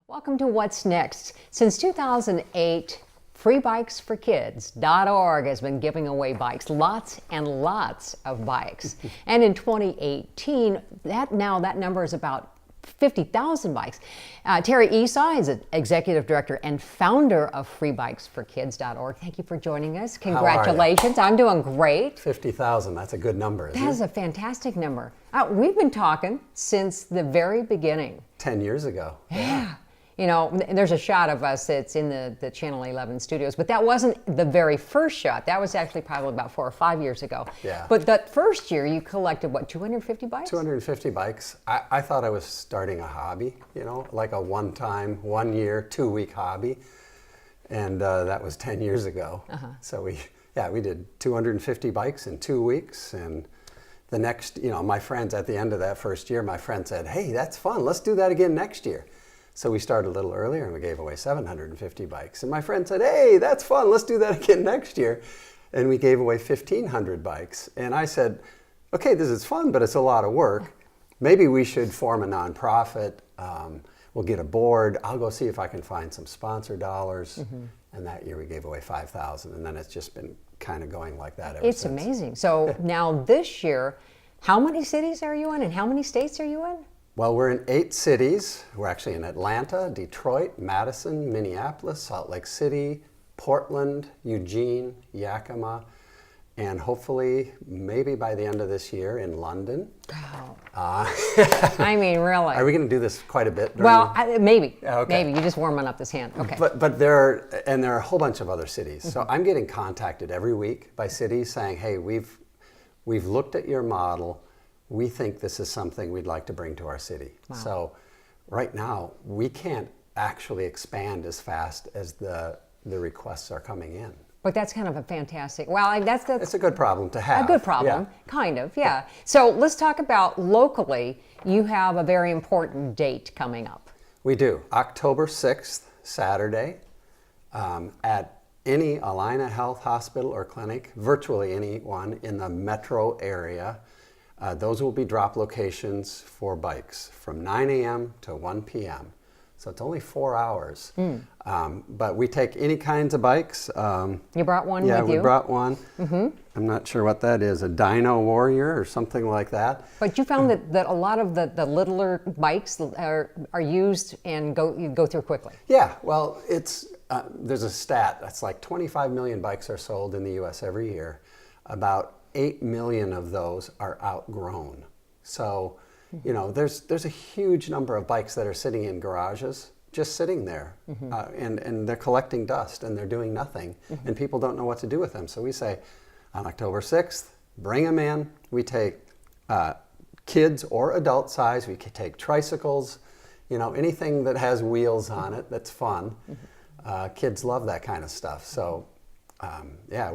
Welcome to What's Next. Since 2008, FreeBikesForKids.org has been giving away bikes, lots and lots of bikes. And in 2018, that number is about 50,000 bikes. Terry Esau is Executive Director and founder of FreeBikesForKids.org. Thank you for joining us. Congratulations. I'm doing great. 50,000, that's a good number, isn't it? That is a fantastic number. We've been talking since the very beginning. 10 years ago. Yeah. You know, there's a shot of us that's in the Channel 11 studios, but that wasn't the very first shot. That was actually probably about 4 or 5 years ago. Yeah. But that first year, you collected, what, 250 bikes? 250 bikes. I thought I was starting a hobby, you know, like a one-time, 1 year, 2-week hobby. And that was 10 years ago. So we did 250 bikes in 2 weeks. And the next, you know, my friends at the end of that first year, my friend said, hey, that's fun. Let's do that again next year. So we started a little earlier and we gave away 750 bikes. And my friend said, hey, that's fun, let's do that again next year. And we gave away 1,500 bikes. And I said, okay, this is fun, but it's a lot of work. Maybe we should form a nonprofit. We'll get a board. I'll go see if I can find some sponsor dollars. And that year we gave away 5,000. And then it's just been kind of going like that ever since. It's amazing. So now this year, how many cities are you in and how many states are you in? Well, we're in 8 cities. We're actually in Atlanta, Detroit, Madison, Minneapolis, Salt Lake City, Portland, Eugene, Yakima, and hopefully, maybe by the end of this year, in London. Wow. I mean, really. Are we going to do this quite a bit? Well, maybe. Okay. Maybe. You're just warming up this hand. Okay. But there are a whole bunch of other cities. So I'm getting contacted every week by cities saying, hey, we've looked at your model. We think this is something we'd like to bring to our city. Wow. So right now, we can't actually expand as fast as the requests are coming in. But that's kind of a fantastic, well, that's It's a good problem to have. a good problem, Yeah. kind of, yeah. So let's talk about locally. You have a very important date coming up. We do. October 6th, Saturday, at any Allina Health Hospital or clinic, virtually any one in the metro area. Those will be drop locations for bikes from 9 a.m. to 1 p.m. So it's only 4 hours. But we take any kinds of bikes. You brought one with you? Yeah, we brought one. I'm not sure what that is, a Dyno Warrior or something like that. But you found that a lot of the littler bikes are used and you go through quickly. Yeah, well, there's a stat that's like 25 million bikes are sold in the U.S. every year. About 8 million of those are outgrown. So, you know, there's a huge number of bikes that are sitting in garages, just sitting there, and they're collecting dust and they're doing nothing, and people don't know what to do with them. So we say, on October 6th, bring them in. We take kids or adult size. We can take tricycles, you know, anything that has wheels on it that's fun. Kids love that kind of stuff. So, yeah,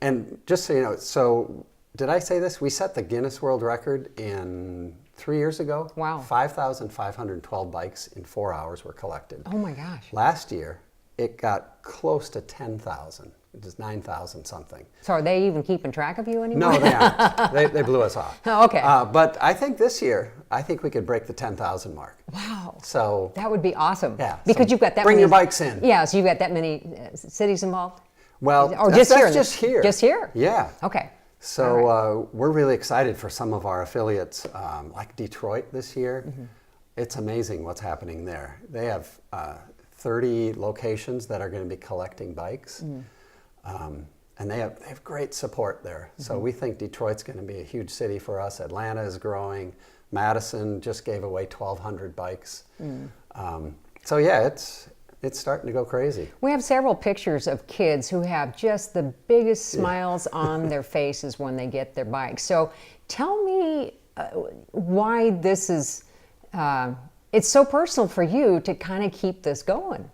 and just so you know, so did I say this? We set the Guinness World Record 3 years ago. Wow. 5,512 bikes in 4 hours were collected. Oh my gosh. Last year, it got close to 10,000. It is 9,000 something. So are they even keeping track of you anymore? No, they aren't. They blew us off. Oh, okay. But I think this year, I think we could break the 10,000 mark. Wow. So that would be awesome. Yeah. Because so you've got that bring many. your bikes in. Yeah, so you've got that many cities involved? Well, or that's just here? just here. Just here? Yeah. Okay. So we're really excited for some of our affiliates, like Detroit this year. It's amazing what's happening there. They have 30 locations that are going to be collecting bikes, and they have great support there. So we think Detroit's going to be a huge city for us. Atlanta is growing. Madison just gave away 1,200 bikes. So yeah, it's starting to go crazy. We have several pictures of kids who have just the biggest smiles on their faces when they get their bikes. So tell me why this is, it's so personal for you to kind of keep this going.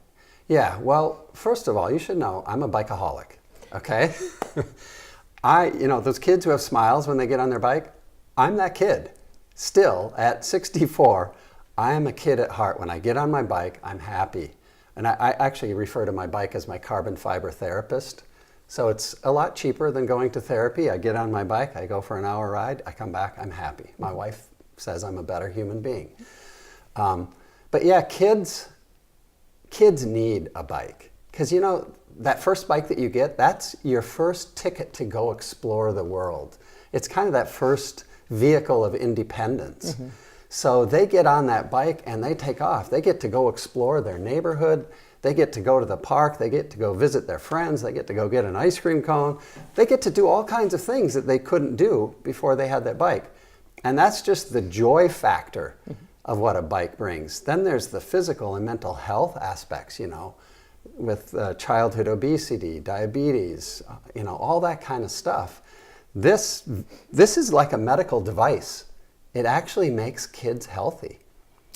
Yeah, well, first of all, you should know I'm a bikeaholic, okay? You know, those kids who have smiles when they get on their bike, I'm that kid. Still, at 64, I am a kid at heart. When I get on my bike, I'm happy. And I actually refer to my bike as my carbon fiber therapist. So it's a lot cheaper than going to therapy. I get on my bike, I go for an hour ride, I come back, I'm happy. My wife says I'm a better human being. But yeah, kids, kids need a bike. Because you know, that first bike that you get, that's your first ticket to go explore the world. It's kind of that first vehicle of independence. So they get on that bike and they take off. They get to go explore their neighborhood. They get to go to the park. They get to go visit their friends. They get to go get an ice cream cone. They get to do all kinds of things that they couldn't do before they had that bike. And that's just the joy factor of what a bike brings. Then there's the physical and mental health aspects, you know, with childhood obesity, diabetes, you know, all that kind of stuff. This is like a medical device. It actually makes kids healthy.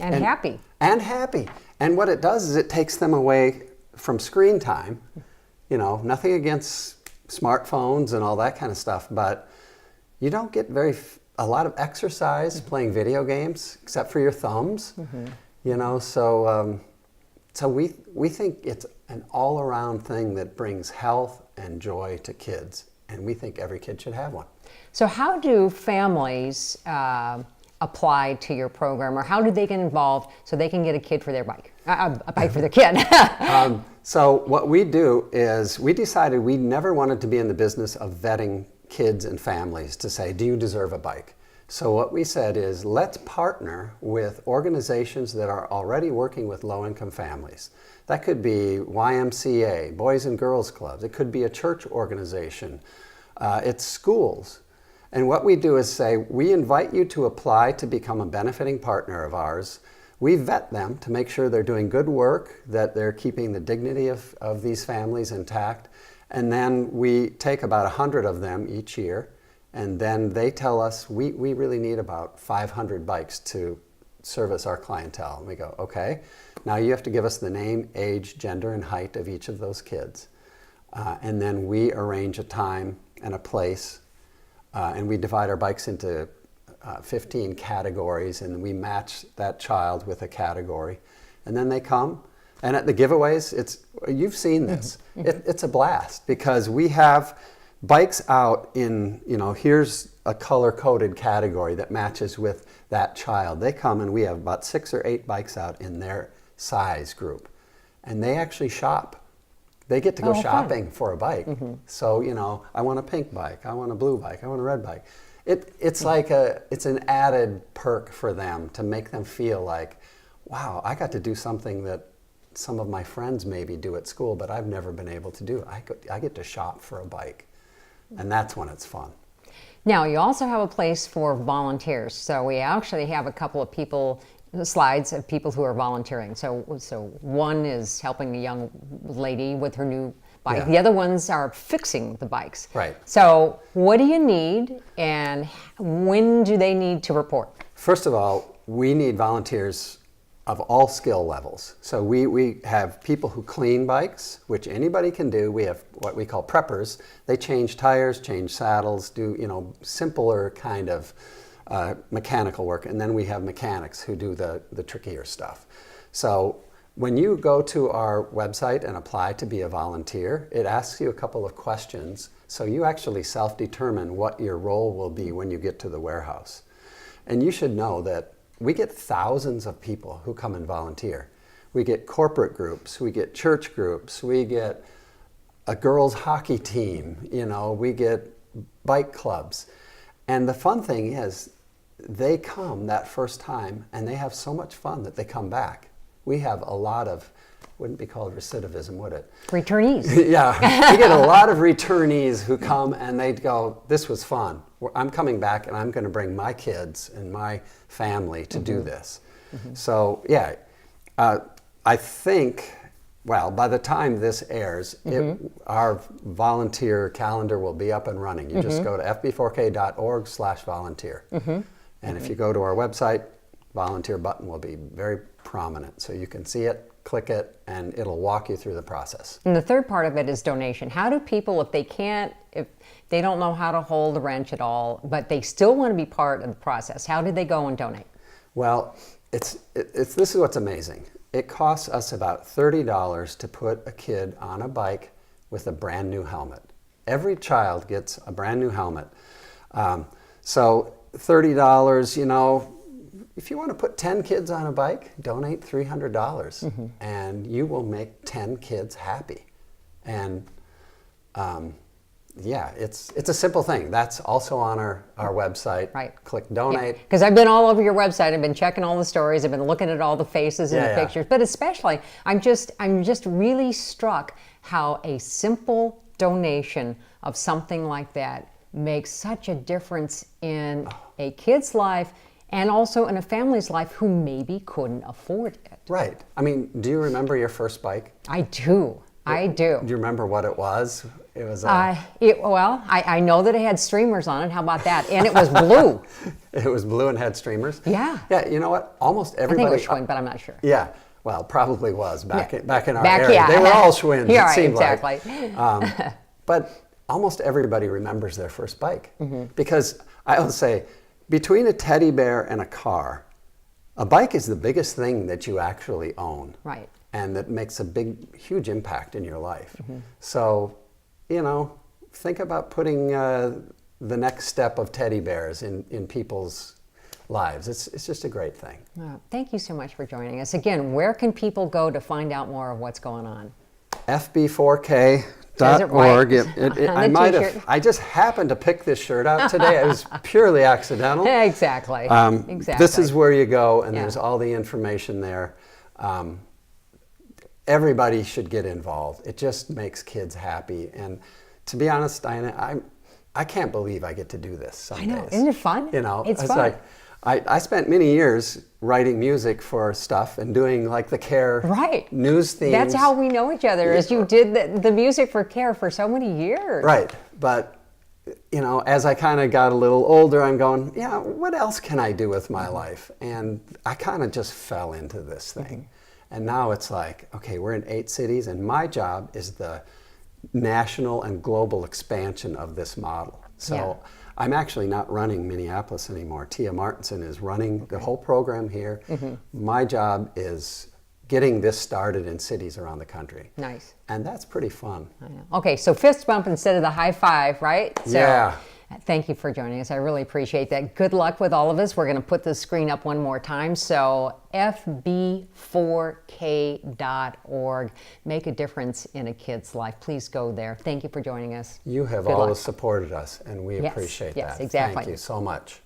And happy. And happy. And what it does is it takes them away from screen time. You know, nothing against smartphones and all that kind of stuff, but you don't get a lot of exercise playing video games, except for your thumbs. You know, so we think it's an all-around thing that brings health and joy to kids, and we think every kid should have one. So how do families apply to your program, or how do they get involved so they can get a kid for their bike, a bike for their kid? So what we do is we decided we never wanted to be in the business of vetting kids and families to say, do you deserve a bike? So what we said is, let's partner with organizations that are already working with low-income families. That could be YMCA, Boys and Girls Clubs. It could be a church organization. It's schools. And what we do is say, we invite you to apply to become a benefiting partner of ours. We vet them to make sure they're doing good work, that they're keeping the dignity of these families intact. And then we take about 100 of them each year. And then they tell us, we really need about 500 bikes to service our clientele. And we go, okay, now you have to give us the name, age, gender, and height of each of those kids. And then we arrange a time and a place. And we divide our bikes into 15 categories, and we match that child with a category. And then they come. And at the giveaways, you've seen this. It's a blast, because we have bikes out in, you know, here's a color-coded category that matches with that child. They come and we have about 6 or 8 bikes out in their size group. And they actually shop. They get to go shopping for a bike. So, you know, I want a pink bike, I want a blue bike, I want a red bike. It's like it's an added perk for them to make them feel like, wow, I got to do something that some of my friends maybe do at school, but I've never been able to do. I get to shop for a bike. And that's when it's fun. Now, you also have a place for volunteers. So we actually have a couple of slides of people who are volunteering. So one is helping a young lady with her new bike. Yeah. The other ones are fixing the bikes. Right. So what do you need, and when do they need to report? First of all, we need volunteers of all skill levels. So we have people who clean bikes, which anybody can do. We have what we call preppers. They change tires, change saddles, do, you know, simpler kind of mechanical work. And then we have mechanics who do the trickier stuff. So when you go to our website and apply to be a volunteer, it asks you a couple of questions. So you actually self-determine what your role will be when you get to the warehouse. And you should know that we get thousands of people who come and volunteer. We get corporate groups, we get church groups, we get a girls' hockey team, you know, we get bike clubs. And the fun thing is, they come that first time and they have so much fun that they come back. We have a lot of, wouldn't be called recidivism, would it? Returnees. Yeah, we get a lot of returnees who come and they go, this was fun. I'm coming back and I'm going to bring my kids and my family to do this. So yeah, I think, well, by the time this airs, our volunteer calendar will be up and running. You just go to fb4k.org/volunteer. And if you go to our website, volunteer button will be very prominent. So you can see it, click it, and it'll walk you through the process. And the third part of it is donation. How do people, if they don't know how to hold a wrench at all, but they still want to be part of the process, how do they go and donate? Well, this is what's amazing. It costs us about $30 to put a kid on a bike with a brand new helmet. Every child gets a brand new helmet. So $30, you know, if you want to put 10 kids on a bike, donate $300, and you will make 10 kids happy. And yeah, it's a simple thing. That's also on our website. Right. Click donate. Because I've been all over your website. I've been checking all the stories. I've been looking at all the faces and Yeah, the yeah. pictures. But especially, I'm just really struck how a simple donation of something like that makes such a difference in a kid's life and also in a family's life who maybe couldn't afford it. Right. I mean, do you remember your first bike? I do. I do. Do you remember what it was? It was I know that it had streamers on it. How about that? And it was blue. it was blue and had streamers. Yeah. Yeah. You know what? Almost I everybody. think it was Schwinn, but I'm not sure. Yeah. Well, probably was back in our Back, area. yeah. They were all Schwinns. Yeah, it right, seemed exactly. like. But almost everybody remembers their first bike Mm-hmm. because I always say, between a teddy bear and a car, a bike is the biggest thing that you actually own. Right. And that makes a huge impact in your life. Mm-hmm. So, you know, think about putting the next step of teddy bears in people's lives. It's just a great thing. Thank you so much for joining us. Again, where can people go to find out more of what's going on? FB4K.org. Says it right. I On the might t-shirt. have. I just happened to pick this shirt out today. It was purely accidental. Exactly. Exactly. This is where you go, and Yeah. there's all the information there. Everybody should get involved. It just makes kids happy. And to be honest, Diana, I can't believe I get to do this some I know. days. Isn't it fun? You know, It's fun. like I spent many years writing music for stuff and doing like the CARE Right. news themes. That's how we know each other, is you did the music for CARE for so many years. Right. But, you know, as I kind of got a little older, I'm going, yeah, what else can I do with my life? And I kind of just fell into this thing. And now it's like, okay, we're in 8 cities, and my job is the national and global expansion of this model. So Yeah. I'm actually not running Minneapolis anymore. Tia Martinson is running the whole program here. My job is getting this started in cities around the country. Nice. And that's pretty fun. I know. Okay, so fist bump instead of the high five, right? So, Yeah. Thank you for joining us. I really appreciate that. Good luck with all of us. We're going to put the screen up one more time. So FB4K.org. Make a difference in a kid's life. Please go there. Thank you for joining us. You have Good luck. always supported us, and we Yes, appreciate yes, that. exactly. Thank you so much.